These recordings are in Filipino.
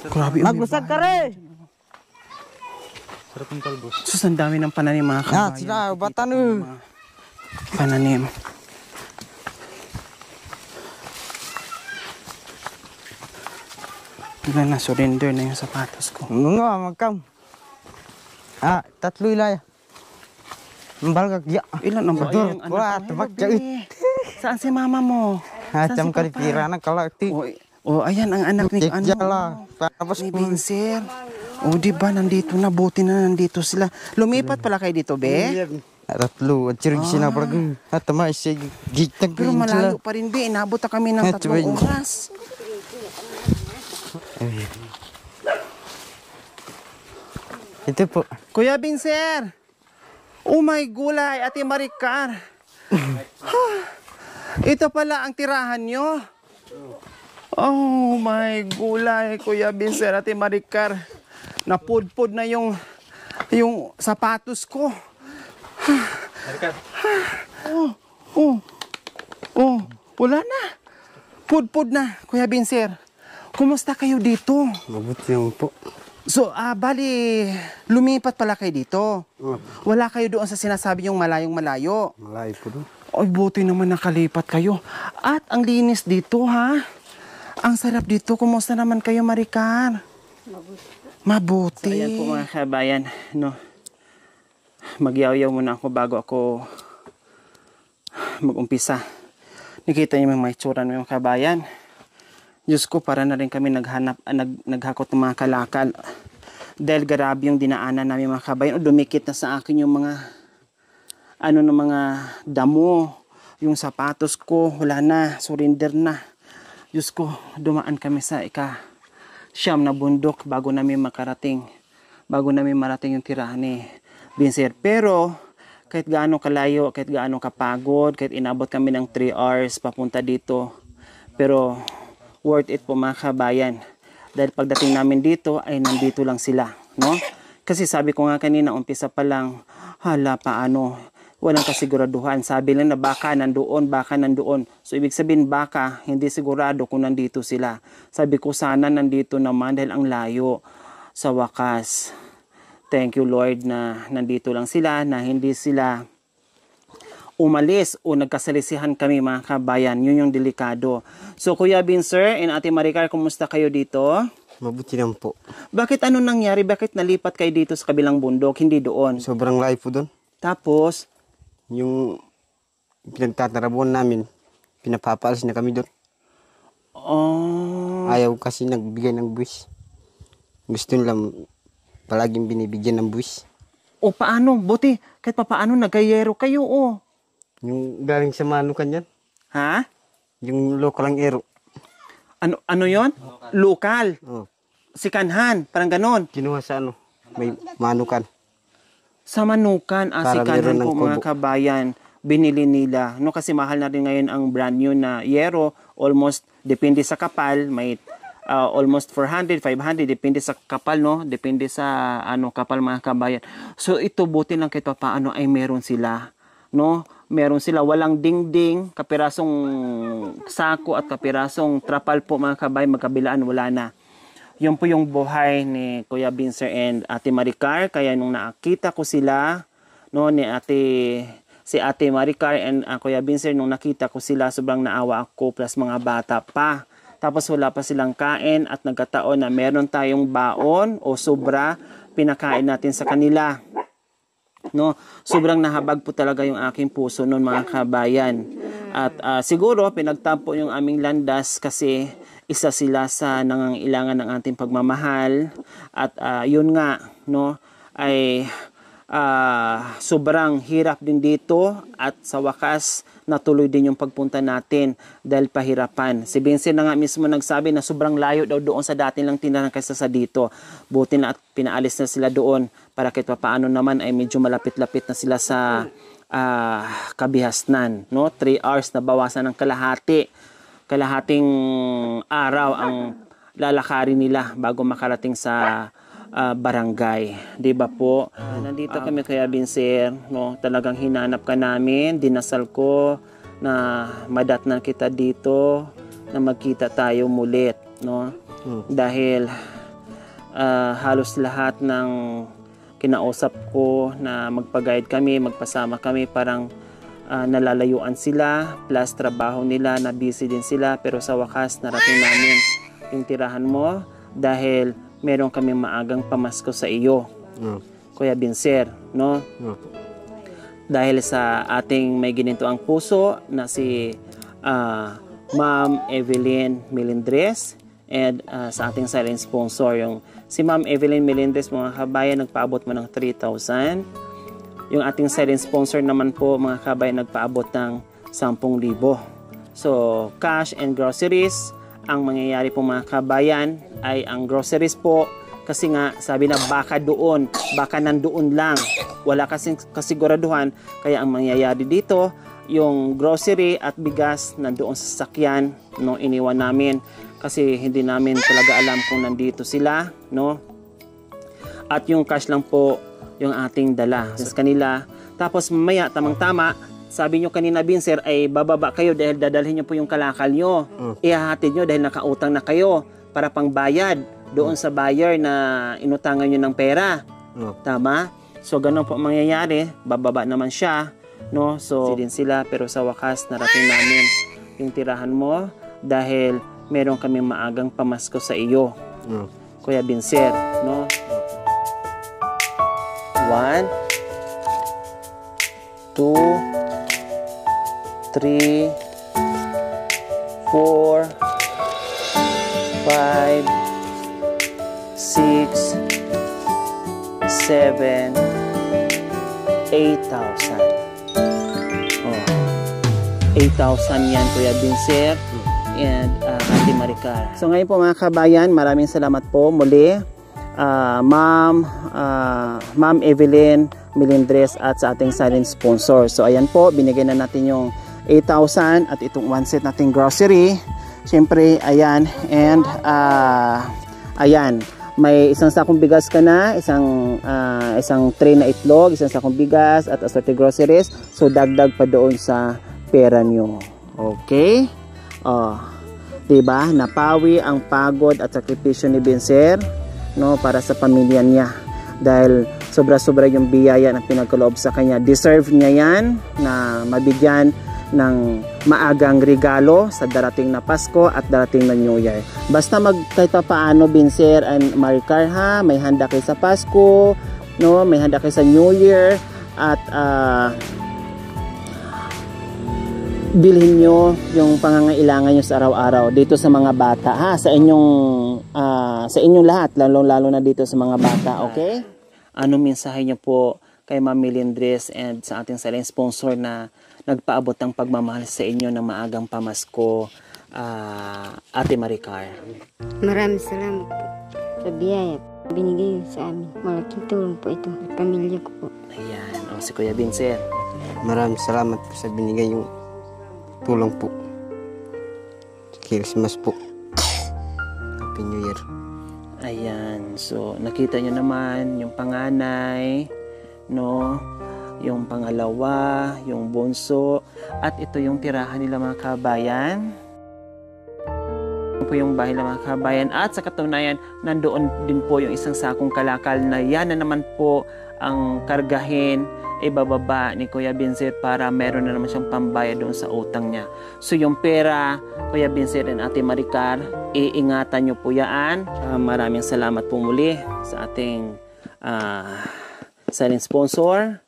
Grabe. Magbusag ka rin! Sarap ng talbos. Sus, ang dami ng pananim mga kabayan. Sila, batan Pananim. Tignan na, surrender na yung sapatos ko. Nga, magkam. Tatlo ilay. Mbalgag ya. Ilan ang Dur, bayang wala, anak ko? tabak Hello, jait. be. Saan si mama mo? Saan Cam si kali papa? pira na kalakti. Ayan ang anak ni Jala. Tapos ni Vincent. Diba, nandito na. Buti na nandito sila. Lumipat pala kayo dito, be? tatlo. At sirig sinabrag. At tama, sige. Gitag Pero malayo pa rin, be. Inabot na kami ng 3 oras. Ito po. Kuya Vincent! Oh my gulay, Ate Maricar. Ito pala ang tirahan nyo. Oh my gulay, Kuya Vincent, Ate Maricar. Napudpud na yung sapatos ko. Wala na. Pudpud na, Kuya Vincent. Kumusta kayo dito? Mabuti yung po. So, bali, lumipat pala kayo dito. Wala kayo doon sa sinasabi yung malayong malayo. Malayo po doon. Ay, buti naman nakalipat kayo. At ang linis dito, ha? Ang sarap dito. Kumusta naman kayo, Maricar? Mabuti. So, ayan po mga kabayan, no? Magyaw-yaw muna ako bago ako mag-umpisa. Nakita niyo mga itsura ng mga kabayan. Diyos ko, para na rin kami naghakot ng mga kalakal. Dahil grabe yung dinaanan namin mga kabayan. Dumikit na sa akin yung mga mga damo. Yung sapatos ko, wala na, surrender na. Diyos ko, dumaan kami sa ika-siyam na bundok bago namin marating yung tirahan ni Vincent. Pero, kahit gaano kalayo, kahit gaano kapagod, kahit inabot kami ng 3 hours papunta dito, pero worth it po mga kabayan. Dahil pagdating namin dito, ay nandito lang sila, no? Kasi sabi ko nga kanina, umpisa pa lang, paano, walang kasiguraduhan. Sabi lang na baka nandoon. So ibig sabihin baka, hindi sigurado kung nandito sila. Sabi ko sana nandito naman dahil ang layo. Sa wakas, thank you Lord na nandito lang sila, na hindi sila umalis o nagkasalisihan kami mga kabayan. Yun yung delikado. So Kuya Vincent and Ate Maricar, kumusta kayo dito? Mabuti naman po. Bakit ano nangyari? Bakit nalipat kayo dito sa kabilang bundok, hindi doon? Sobrang layo po doon. Tapos, Yung pinagtatarabuhan namin, pinapapaalis na kami doon. Ayaw kasi nagbigay ng buwis. Gusto nila palaging binibigyan ng buwis. Paano? Buti, kahit paano nagayero kayo, Yung galing sa Manukan yan. Ha? Yung local ang ero. Ano yon? Lokal. Sikanhan, parang ganon. Kinuha sa may Manukan. Sa Manukan, sikanhan po mga kubo. kabayan, binili nila. No, kasi mahal na rin ngayon ang brand new na yero. Almost, depende sa kapal, may almost 400, 500, depende sa kapal, no? Depende sa kapal mga kabayan. So ito buti lang kahit paano ay meron sila, no? Meron sila, walang dingding, kapirasong sako at kapirasong trapal po mga kabayan, magkabilaan, wala na. Yun po yung buhay ni Kuya Vincent and Ate Maricar. Kaya nung nakita ko sila, no, si Ate Maricar and Kuya Vincent, nung nakita ko sila, sobrang naawa ako, plus mga bata pa. Tapos wala pa silang kain at nagkataon na meron tayong baon o sobra, pinakain natin sa kanila. No, sobrang nahabag po talaga yung aking puso noon mga kabayan. At siguro pinagtampo yung aming landas kasi isa sila sa nangangailangan ng ating pagmamahal. At yun nga, no, ay sobrang hirap din dito at sa wakas natuloy din yung pagpunta natin dahil pahirapan. Si Vincent na nga mismo nagsabi na sobrang layo daw doon sa dati lang tinaran kaysa sa dito. Buti na at pinaalis na sila doon para kahit paano naman ay medyo malapit-lapit na sila sa Kabihasnan. No? 3 hours na bawasan ng kalahating araw ang lalakarin nila bago makarating sa barangay, 'di ba po? Nandito kami Kuya Vincent, no, talagang hinanap ka namin, dinasal ko na madatnan kita dito, na magkita tayo mulit. no? Dahil halos lahat ng kinausap ko na magpa-guide kami, magpasama kami, parang nalalayuan sila, plus trabaho nila, na busy din sila, pero sa wakas narating namin yung tirahan mo dahil meron kaming maagang pamasko sa iyo, Kuya Binser, no? Dahil sa ating may ginintuang puso na si Ma'am Evelyn Melendres and sa ating silent sponsor, yung si Ma'am Evelyn Melendres, mga kabayan, nagpaabot mo ng 3,000. Yung ating silent sponsor naman po, mga kabayan, nagpaabot ng 10,000. So, cash and groceries. Ang mangyayari po, mga kabayan, ay ang groceries po, kasi nga sabi na baka doon, baka nandoon lang, wala kasing kasiguraduhan. Kaya ang mangyayari dito, yung grocery at bigas nandoon sa sasakyan, no, iniwan namin kasi hindi namin talaga alam kung nandito sila, no. At yung cash lang po yung ating dala sa kanila. Tapos mamaya, tamang-tama, sabi nyo kanina, Binser, ay bababa kayo dahil dadalhin nyo po yung kalakal nyo. Ihahatid nyo dahil nakautang na kayo para pangbayad doon sa buyer na inutangan nyo ng pera. Tama? So, ganun po mangyayari. Bababa naman siya, no? So, din sila, pero sa wakas, narating namin yung tirahan mo dahil meron kami maagang pamasko sa iyo, Kuya Binser, no? 1, 2, 3, 4, 5, 6, 7, 8,000. 8,000 yan, Kuya Binser and Ate Maricar. So ngayon po, mga kabayan, maraming salamat po muli, Ma'am Evelyn Melendres at sa ating silent sponsor. So ayan po, binigyan na natin yung 8,000 at itong one set nating grocery. Siyempre, ayan, and ayan, may isang sakong bigas ka na, isang tray na itlog, isang sakong bigas at assorted groceries. So dagdag pa doon sa pera nyo. Okay? Diba? Napawi ang pagod at sakripisyo ni Binser, no, para sa pamilya niya. Dahil sobra-sobra yung biyaya na pinagkaloob sa kanya. Deserve niya yan na mabigyan ng maagang regalo sa darating na Pasko at darating na New Year. Basta kahit pa paano, Binser and Maricar, ha, may handa kayo sa Pasko, no, may handa kayo sa New Year, at bilhin nyo yung pangangailangan nyo sa araw-araw dito sa mga bata, ha, sa inyong lahat, lalo na dito sa mga bata, okay? Ano mensahe nyo po kay Ma'am Melendres and sa ating silent sponsor na nagpaabot ng pagmamahal sa inyo ng maagang pamasko, Ate Maricar? Maraming salamat po sa biyaya binigay sa amin. Malaking tulong po ito at pamilya ko po. Ayan, si Kuya Binser. Maraming salamat po sa binigay yung tulong po. Christmas po. Happy New Year. Ayan, so nakita nyo naman yung panganay, no, yung pangalawa, yung bunso, at ito yung tirahan nila, mga kabayan. Ito po yung bahay ng mga kabayan, at sa katunayan, nandoon din po yung isang sakong kalakal na yan na naman po ang kargahin, ibababa ni Kuya Binser para meron na naman siyang pambayad doon sa utang niya. So yung pera, Kuya Binser and Ate Maricar, iingatan nyo po yan. Maraming salamat po muli sa ating silent sponsor,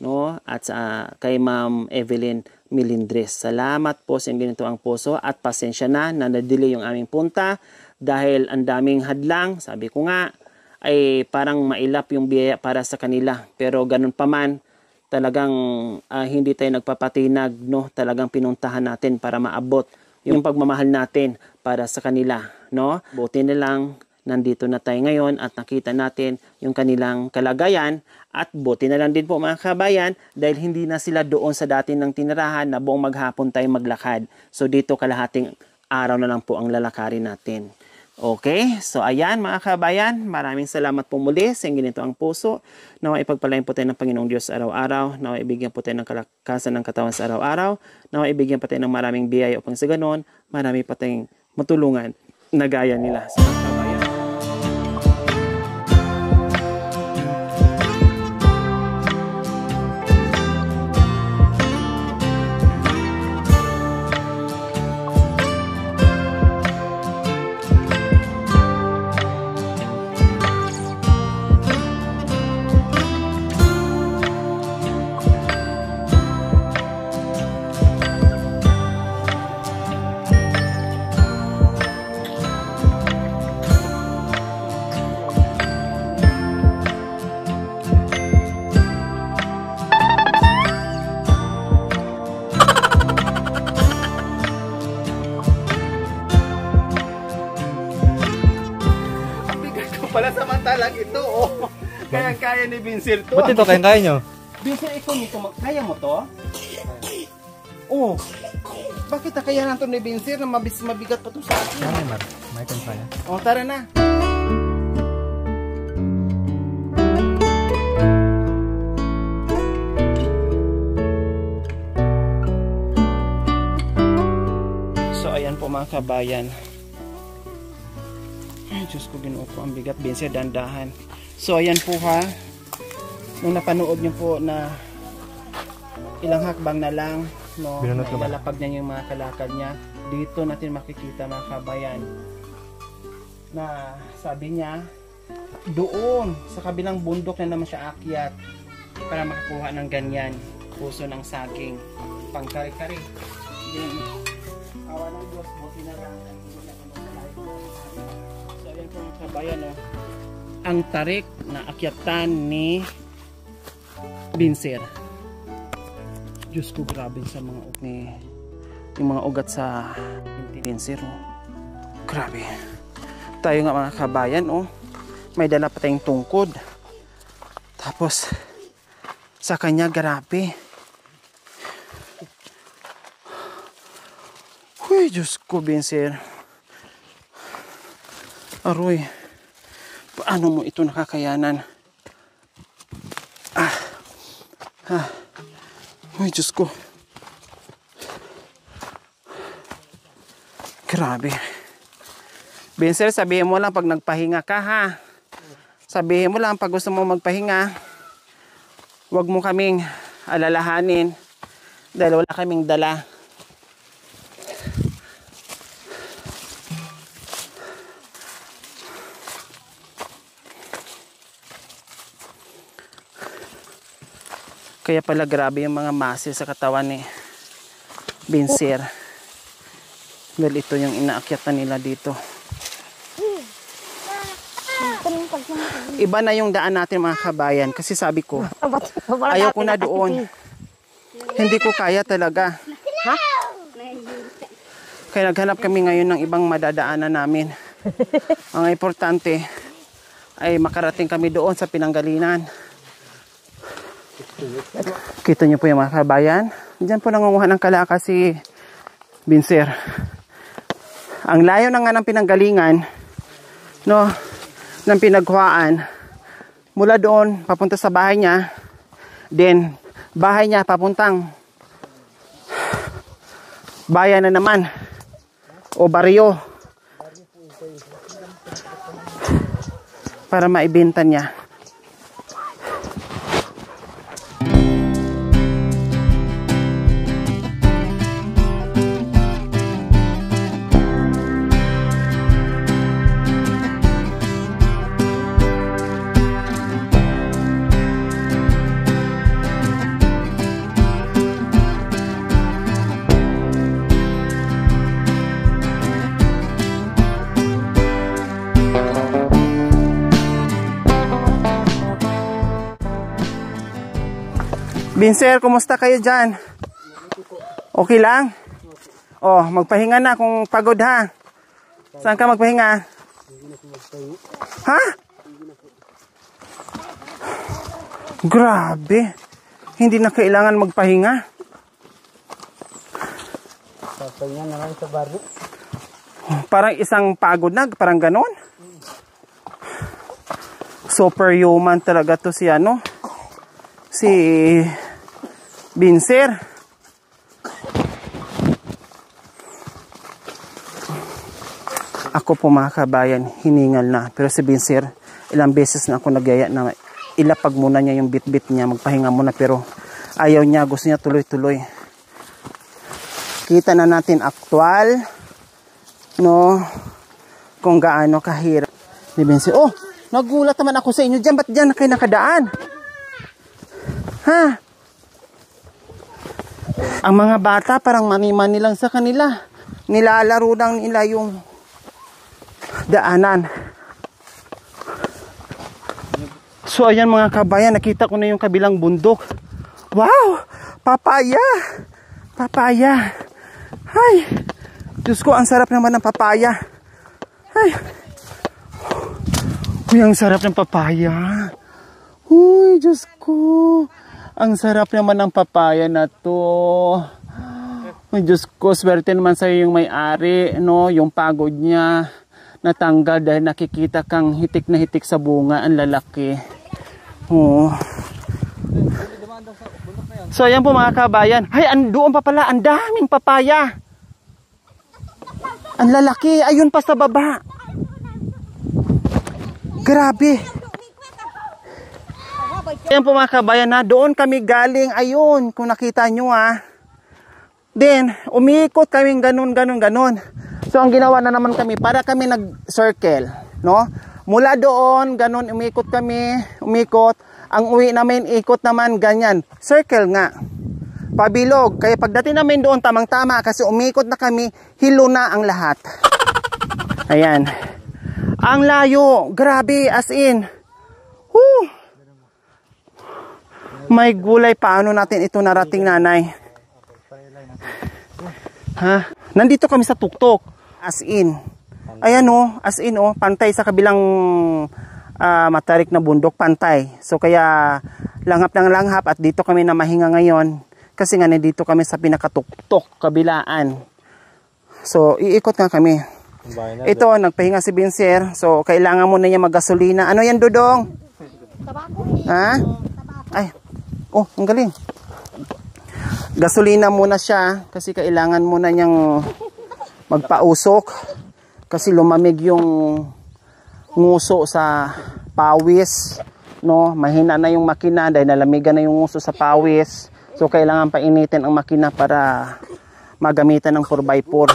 no, at kay Ma'am Evelyn Melendres. Salamat po sa ganito ang puso, at pasensya na na-delay yung aming punta dahil ang daming hadlang. Sabi ko nga ay parang mailap yung biyaya para sa kanila, pero ganun pa man, talagang hindi tayo nagpapatinag, no, talagang pinuntahan natin para maabot yung pagmamahal natin para sa kanila, no. Buti na lang nandito na tayo ngayon at nakita natin yung kanilang kalagayan, at buti na lang din po, mga kabayan, dahil hindi na sila doon sa dati ng tinirahan na buong maghapon tayo maglakad. So dito kalahating araw na lang po ang lalakarin natin. Okay, so ayan, mga kabayan, maraming salamat po muli sa ganito ang puso. Nawa ipagpalain po tayo ng Panginoong Diyos araw-araw. Nawa ibigyan po tayo ng kalakasan ng katawan sa araw-araw. Nawa ibigyan po tayo ng maraming biyaya upang sa ganon, marami pa tayong matulungan na gaya nila sa mga kabayan. Pala samantalang ito, oh. Kaya ni Vincent to. Ba't ito kaya nyo? Vincent, ikaw nito, kaya mo to? Oh. Bakit kaya to ni Vincent na mabigat pa to sa akin? Ano Mar? May kaya? Oh, tara na. So, ayan po mga kabayan. Ay, Diyos ko, Ginoo ko, ang bigat. Vincent, dandahan. So, ayan po ha. Nung napanood nyo po na ilang hakbang na lang, no, lalapag niya yung mga kalakad niya. Dito natin makikita mga kabayan na sabi niya, doon sa kabilang bundok na naman siya akyat para makakuha ng ganyan. Puso ng saging. Pangkari-kari. Awa ng Diyos, buti na lang. Kabayan, no? Ang tarik na akyatan ni Vincent. Diyos ko, grabe sa mga yung mga ugat sa Vincent, oh. Grabe. Tayo nga mga kabayan, oh. May dala pa tayong tungkod. Tapos sa kanya, grabe. Uy, Diyos ko, Vincent. Aroy, paano mo ito nakakayanan? Uy, Diyos ko. Grabe. Vincent, sabihin mo lang pag nagpahinga ka, ha? Sabihin mo lang pag gusto mo magpahinga. Huwag mo kaming alalahanin dahil wala kaming dala. Kaya pala grabe yung mga muscle sa katawan ni Vincent. Dahil ito yung inaakyatan nila dito. Iba na yung daan natin mga kabayan. Kasi sabi ko, ayaw ko na doon. Hindi ko kaya talaga. Ha? Kaya naghanap kami ngayon ng ibang madadaanan namin. Ang importante ay makarating kami doon sa pinanggalinan. Kita niyo po yung mga kabayan. Diyan po nangunguha ng kalaka si Vincent. Ang layo na nga ng pinanggalingan, no, ng pinagkuhaan, mula doon papunta sa bahay niya, then bahay niya papuntang bayan na naman o baryo para maibenta niya. Vincent, kumusta kayo dyan? Okay lang? Oh, magpahinga na kung pagod, ha? Saan ka magpahinga? Ha? Grabe. Hindi na kailangan magpahinga. Papahinga na lang sa baryo. Parang isang pagod na, parang ganon. Superhuman talaga to si ano? Si Vincent. Ako po mga kabayan, hiningal na. Pero si Vincent, ilang beses na ako nagyaya na ilapag muna niya yung bit-bit niya, magpahinga muna, pero ayaw niya, gusto niya tuloy-tuloy. Kita na natin aktual, no, kung gaano kahirap. Ni Vincent, oh, nagulat naman ako sa inyo dyan, ba't dyan na kayo nakadaan? Ha? Ang mga bata parang mani-mani lang sa kanila. Nilalaro lang nila yung daanan. So ayan mga kabayan, nakita ko na yung kabilang bundok. Wow! Papaya! Papaya! Ay! Diyos ko, ang sarap naman ng papaya. Ay! Uy, ang sarap ng papaya. Uy, Diyos ko. Ang sarap naman ng papaya na to. Uy, Diyos ko, swerte naman sa'yo yung may-ari, no? Yung pagod niya natanggal dahil nakikita kang hitik na hitik sa bunga, ang lalaki. Oh. So ayan po mga kabayan. Hay, andoon pa pala, ang daming papaya. Ang lalaki, ayun pa sa baba. Grabe. Ayan po mga kabayan, na doon kami galing, ayun, kung nakita nyo ha. Then, umiikot kaming ganun. So, ang ginawa na naman kami, para kami nag-circle, no? Mula doon, ganun, umikot. Ang uwi namin, ikot naman, ganyan. Circle nga. Pabilog. Kaya pagdating namin doon, tamang-tama, kasi umikot na kami, hilo na ang lahat. Ayan. Ang layo, grabe, as in. Whew. May gulay, paano natin ito narating, nanay? Ha? Nandito kami sa tuktok. As in. Ayan o, as in o, pantay sa kabilang matarik na bundok, pantay. So kaya langhap ng langhap at dito kami na mahinga ngayon. Kasi nga nandito kami sa pinakatuktok, kabilaan. So iikot nga kami. Ito, nagpahinga si Vincent. So kailangan muna niya maggasolina. Ano yan, Dudong? Ha? Ay, oh, ang galing. Gasolina muna siya kasi kailangan muna niyang magpausok kasi lumamig yung nguso sa pawis, no? Mahina na yung makina dahil nalamigan na yung nguso sa pawis. So kailangan painitin ang makina para magamitan ng 4x4.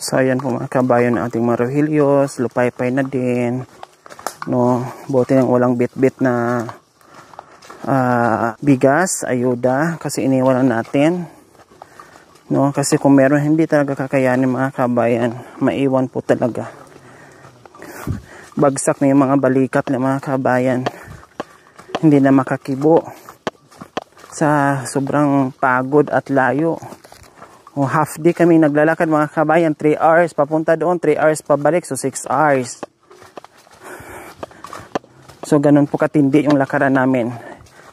So ayan po mga kabayan ng ating Marohilios, lupay-pay na din, no? Buti nang walang bit-bit na bigas, ayuda, kasi iniwan natin, no? Kasi kung meron hindi talaga kakayanin mga kabayan, maiwan po talaga. Bagsak na yung mga balikat ng mga kabayan, hindi na makakibo sa sobrang pagod at layo. O half day kami naglalakad mga kabayan, 3 hours papunta doon, 3 hours pabalik, so 6 hours. So ganun po katindi yung lakaran namin.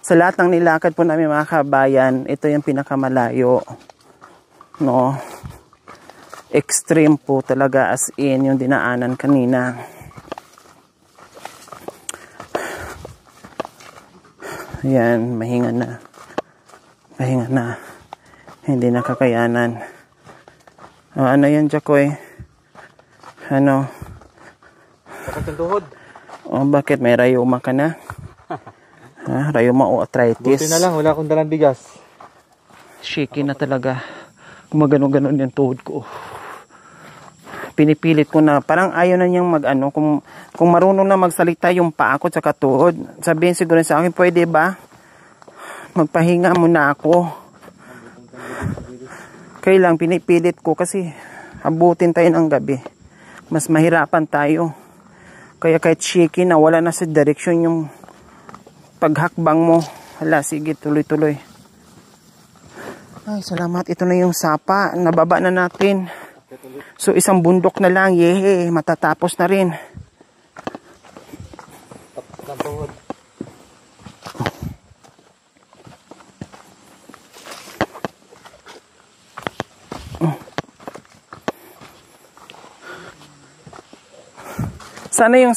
Sa lahat ng nilakad po namin mga kabayan, ito yung pinakamalayo, no? Extreme po talaga, as in yung dinaanan kanina. Ayan, mahinga na. Hindi nakakayanan. Ano yan, Jacoy? Ano? Sakit ng tuhod. Bakit? May rayuma ka na? Ha? Rayuma o arthritis? Buti na lang, wala akong dalang bigas. Shaky na talaga. Gumagano-ganon yung tuhod ko. Pinipilit ko na. Parang ayaw na niyang mag-ano. Kung marunong na magsalita yung paa ko sa tuhod, sabihin siguro sa akin, pwede ba? Magpahinga muna ako. Kailang pinipilit ko kasi abutin tayo ng gabi. Mas mahirapan tayo. Kaya kahit shaky na, wala na sa direksyon yung paghakbang mo. Hala, sige, tuloy-tuloy. Ay, salamat. Ito na yung sapa. Nababa na natin. So, isang bundok na lang. Yehe, matatapos na rin. Sana yung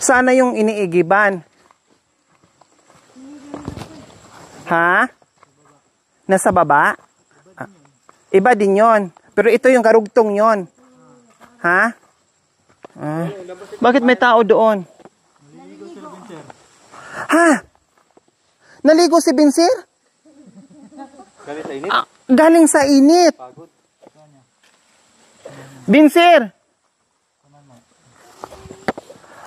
sana yung iniigiban. Ha? Nasa baba? Ah, iba din yon. Pero ito yung karugtong yon. Ha? Ah. Bakit may tao doon? Ha? Naligo si Binsir? Galing sa init. Galing sa init. Binsir!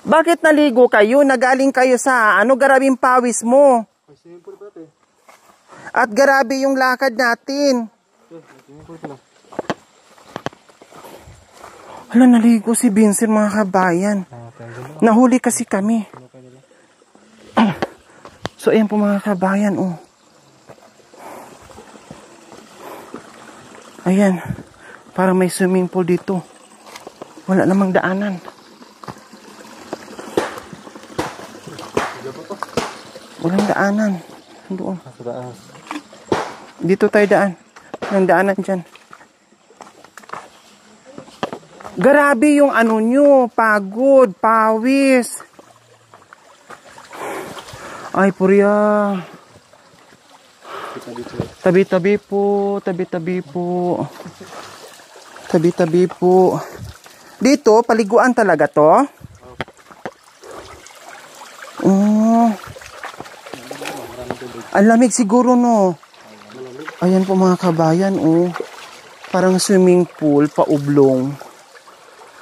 Bakit naligo kayo? Nagaling kayo sa garabing pawis mo. At grabe yung lakad natin. Hala, naligo si Vincent mga kabayan. Nahuli kasi kami. So ayan po mga kabayan, oh. Ayan. Parang may swimming pool dito. Wala namang daanan. Walang daanan. Doon. Dito tayo daan. Walang daanan dyan. Grabe yung nyo, pagod, pawis. Ay, purya. Tabi-tabi po, tabi-tabi po. Tabi-tabi po. Dito, paliguan talaga to? Oh. Ang lamig siguro, no? Ayan po mga kabayan, oh. Parang swimming pool, paublong.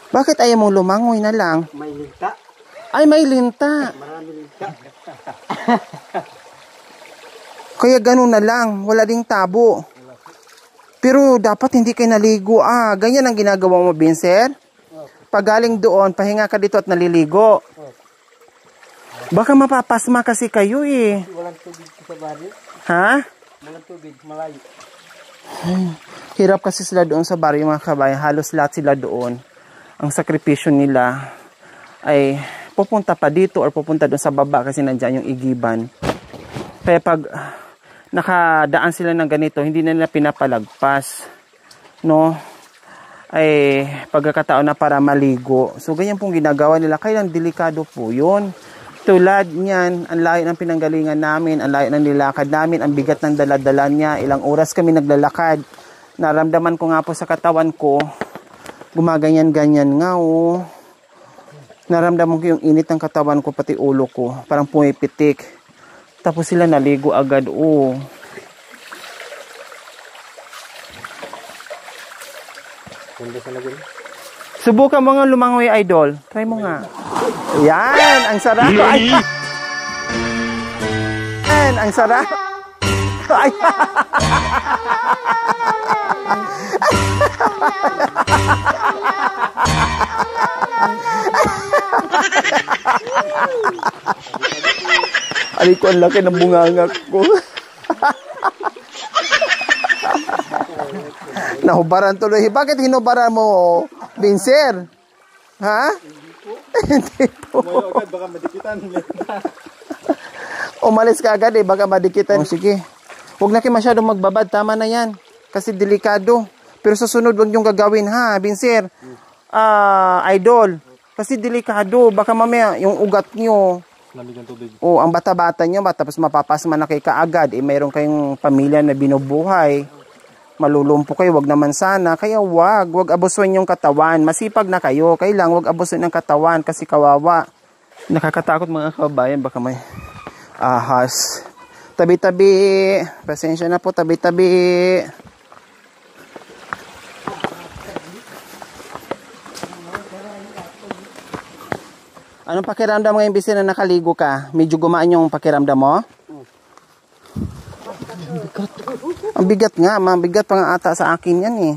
Bakit ayaw mong lumangoy na lang? May linta. Ay, may linta. Marami linta. Kaya ganun na lang, wala ding tabo. Pero dapat hindi kayo naligo. Ganyan ang ginagawa mo, Vincent? Pag galing doon, pahinga ka dito at naliligo. Baka mapapasma kasi kayo eh. Walang tubig sa bari. Ha? Walang tubig, malayo. Hirap kasi sila doon sa baryo mga kabayan. Halos lahat sila doon. Ang sakripisyo nila ay pupunta pa dito or pupunta doon sa baba kasi nandiyan yung igiban. Kaya pag nakadaan sila ng ganito, hindi na nila pinapalagpas. No? Ay pagkakataon na para maligo. So ganyan pong ginagawa nila. Kaya delikado po yun. Tulad niyan, ang layo ng pinanggalingan namin, ang layo ng nilakad namin, ang bigat ng daladala niya. Ilang oras kami naglalakad. Naramdaman ko nga po sa katawan ko, gumaganyan-ganyan nga, oh. Naramdaman ko yung init ng katawan ko, pati ulo ko. Parang pumipitik. Tapos sila naligo agad, oh. Subukan mo nga lumangoy, idol. Try mo nga. Yan, ang sarap. Ay. Yan, ang sarap. Ay. Aray ko, ang laki ng bungangak ko. Nahubaran tuloy. Bakit hinubaran mo, Vincent? Ha? Hindi po. Baka madikitan. Umalis ka agad baka madikitan. Sige. Huwag na kayo masyadong magbabad. Tama na yan. Kasi delikado. Pero sa sunod, huwag niyong gagawin, ha, Vincent? Idol. Kasi delikado. Baka mamaya, yung ugat niyo, Lamig ng tubig. ang bata-bata niyo, tapos mapapasma na kayo kaagad. Mayroon kayong pamilya na binubuhay. Malulumpo kayo, wag naman sana. Kaya wag abusuin yung katawan. Masipag na kayo. Kailang wag abusuin ng katawan kasi kawawa. Nakakatakot mga kabayan, baka may ahas. Tabi-tabi. Pasensya na po, tabi-tabi. Anong pakiramdam ngayon, Bisi, na nakaligo ka? Medyo gumaan yung pakiramdam mo? Ang bigat nga, mabigat pa nga ata sa akin yan eh.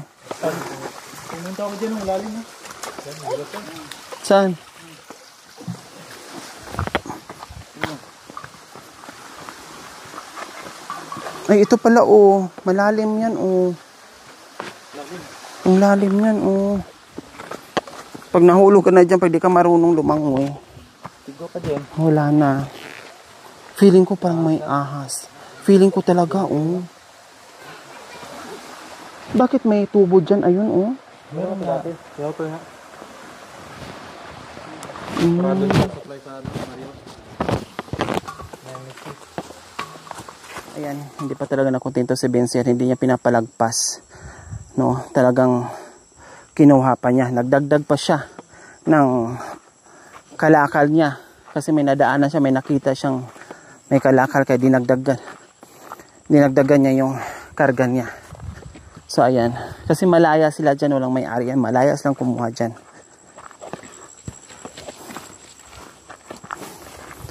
Pumunta ako dyan, malalim na. Saan? Ay, ito pala oh. Malalim yan oh. Ang lalim yan oh. Pag nahulog ka na dyan, pag di ka marunong lumangoy. Tigo ka dyan. Wala na. Feeling ko parang may ahas. Feeling ko talaga oh. Bakit may tubo dyan? Ayun oh. Meron ka dati. Kaya ko nga. Marami yung supply sa Mario. Ayan, hindi pa talaga nakontento si Benzer, hindi niya pinapalagpas. No, talagang kinuha pa niya, nagdagdag pa siya ng kalakal niya kasi may nadaanan siya, may nakita siyang may kalakal kaya dinagdagan niya yung karga niya. So ayan, kasi malaya sila dyan, walang may-ari yan, malaya silang kumuha dyan.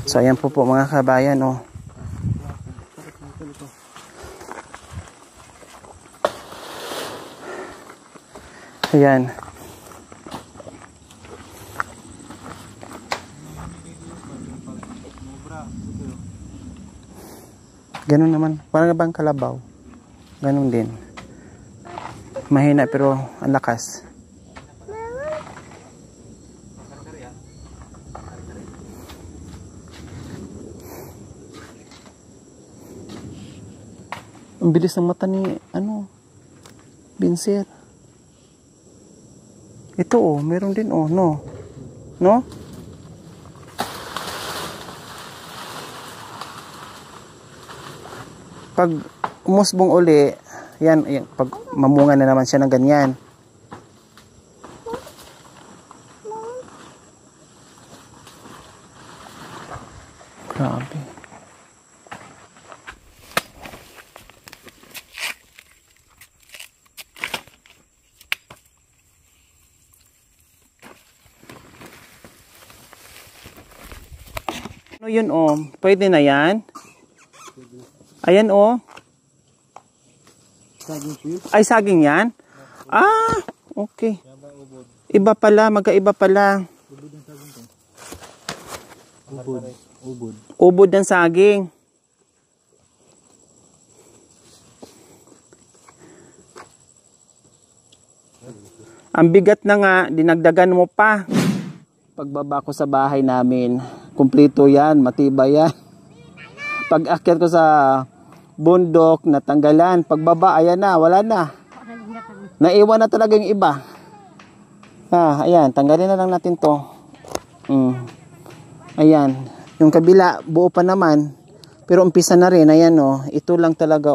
So ayan po mga kabayan, oh. Ayan. Ganun naman, parang bang kalabaw. Ganun din. Mahina pero ang lakas. Ang bilis ng mata ni Benzer. Ito meron din no. No? Pag umusbong uli, yan, pag mamunga na naman siya ng ganyan. Grabe. Ano yun pwede na yan? Ayan Ay saging yan? Ah, okay. Iba pala, magkaiba pala. Ubod ng saging. Ang bigat na nga, dinagdagan mo pa. Pagbaba ko sa bahay namin, kumpleto yan, matibay yan. Pag akyat ko sa bundok, natanggalan. Pagbaba, ayan na, wala na. Naiwan na talaga yung iba. Ayan, tanggalin na lang natin to. Ayan, yung kabila, buo pa naman. Pero umpisa na rin, ayan ito lang talaga